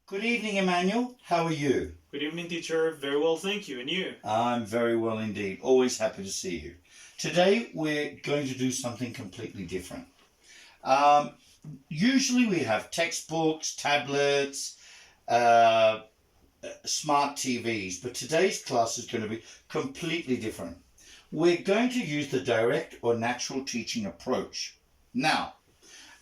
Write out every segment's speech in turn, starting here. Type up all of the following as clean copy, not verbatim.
Good evening, Emmanuel. How are you? Good evening, teacher. Very well, thank you. And you? I'm very well indeed. Always happy to see you. Today we're going to do something completely different. Um, Usually we have textbooks, tablets, uh, smart TVs, but today's class is going to be completely different. We're going to use the direct or natural teaching approach. Now,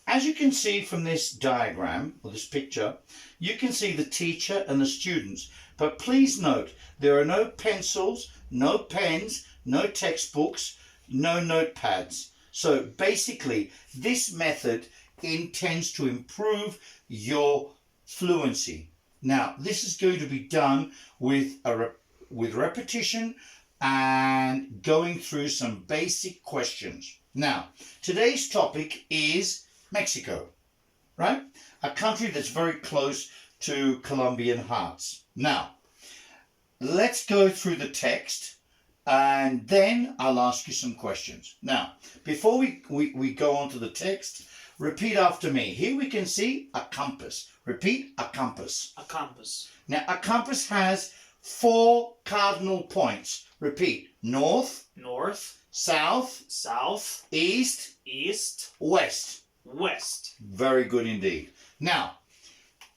as you can see from this diagram or this picture, you can see the teacher and the students. But please note, there are no pencils, no pens, no textbooks, no notepads. So basically, this method intends to improve your fluency. Now, this is going to be done with repetition and going through some basic questions. Now, today's topic is Mexico, right? A country that's very close to Colombian hearts. Now, let's go through the text and then I'll ask you some questions. Now, before we go on to the text, repeat after me. Here we can see a compass. Repeat, a compass. A compass. Now, a compass has 4 cardinal points. Repeat, north, North, south, south, east, east, west. west. Very good indeed. Now,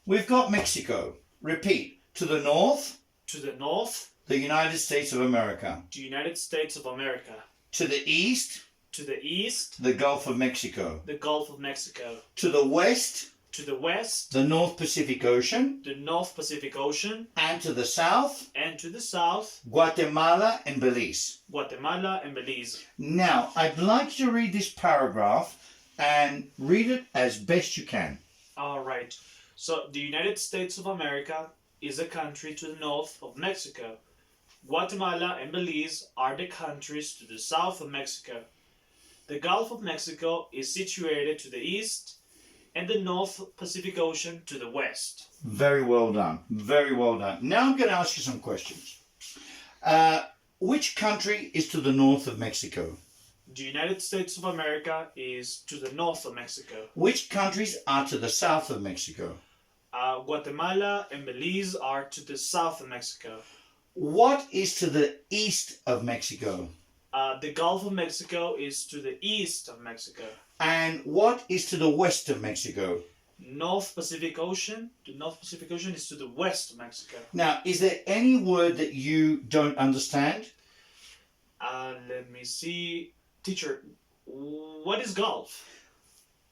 we've got Mexico. Repeat, to the north, To the north, the United States of America. the United States of America. To the east, To the east, the Gulf of Mexico. the Gulf of Mexico. To the west, To the west, the North Pacific Ocean. the North Pacific Ocean. And to the south, And to the south, Guatemala and Belize. Guatemala and Belize. Now, I'd like to read this paragraph and read it as best you can. All right. So, the United States of America is a country to the north of Mexico. Guatemala and Belize are the countries to the south of Mexico. The Gulf of Mexico is situated to the east, and the North Pacific Ocean to the west. Very well done. Very well done. Now I'm going to ask you some questions. Which country is to the north of Mexico? The United States of America is to the north of Mexico. Which countries are to the south of Mexico? Guatemala and Belize are to the south of Mexico. What is to the east of Mexico? The Gulf of Mexico is to the east of Mexico. And what is to the west of Mexico? North Pacific Ocean. The North Pacific Ocean is to the west of Mexico. Now, is there any word that you don't understand? Let me see. Teacher, what is Gulf?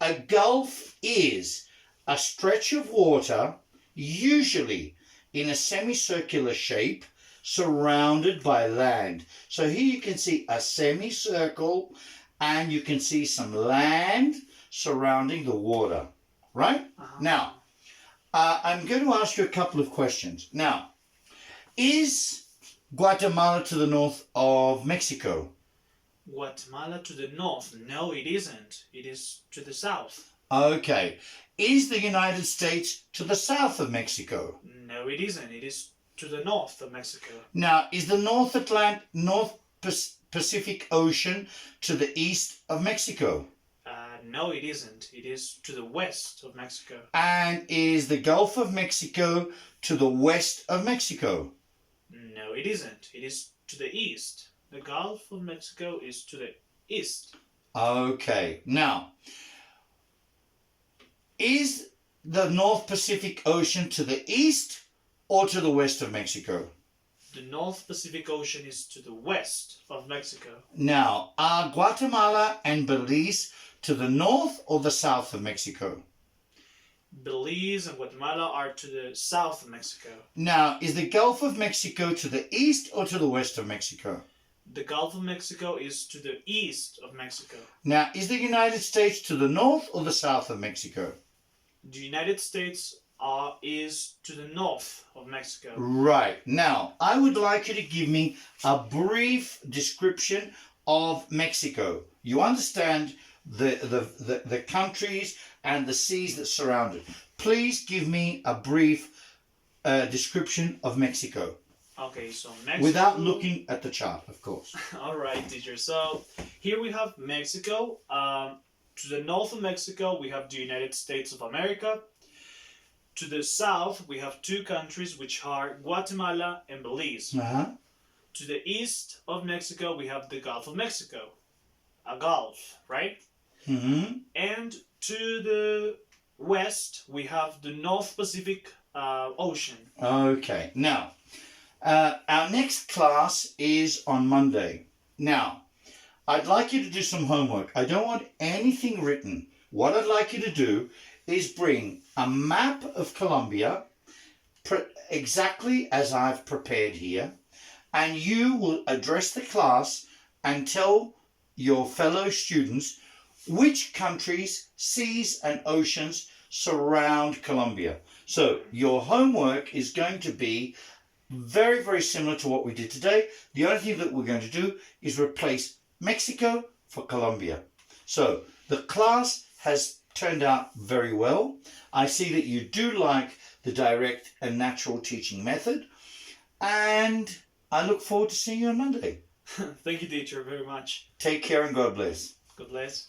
A gulf is a stretch of water, usually in a semicircular shape, surrounded by land. So here you can see a semicircle and you can see some land surrounding the water, right? Now, I'm going to ask you a couple of questions. Now, is Guatemala to the north of Mexico? Guatemala to the north? No, it isn't. It is to the south. Okay. Is the United States to the south of Mexico? No, it isn't. It is to the north of Mexico. Now, is the North Pacific Ocean to the east of Mexico? No, it isn't. It is to the west of Mexico. And is the Gulf of Mexico to the west of Mexico? No, it isn't. It is to the east. The Gulf of Mexico is to the east. Okay. Now, is the North Pacific Ocean to the east or to the west of Mexico? The North Pacific Ocean is to the west of Mexico. Now, are Guatemala and Belize to the north or the south of Mexico? Belize and Guatemala are to the south of Mexico. Now, is the Gulf of Mexico to the east or to the west of Mexico? The Gulf of Mexico is to the east of Mexico. Now, is the United States to the north or the south of Mexico? The United States is to the north of Mexico. Right. Now, I would like you to give me a brief description of Mexico. You understand the countries and the seas that surround it. Please give me a brief description of Mexico. Okay, so Mexico... Without looking at the chart, of course. All right, teacher. So here we have Mexico. To the north of Mexico, we have the United States of America. To the south, we have two countries which are Guatemala and Belize. Uh-huh. To the east of Mexico, we have the Gulf of Mexico. A gulf, right? Mm-hmm. And to the west, we have the North Pacific Ocean. Okay. Now, our next class is on Monday. Now, I'd like you to do some homework. I don't want anything written. What I'd like you to do is bring a map of Colombia, exactly as I've prepared here, and you will address the class and tell your fellow students which countries, seas and oceans surround Colombia. So your homework is going to be very, very similar to what we did today. The only thing that we're going to do is replace Mexico for Colombia. So the class has turned out very well. I see that you do like the direct and natural teaching method, and I look forward to seeing you on Monday. Thank you, teacher, very much. Take care and God bless. God bless.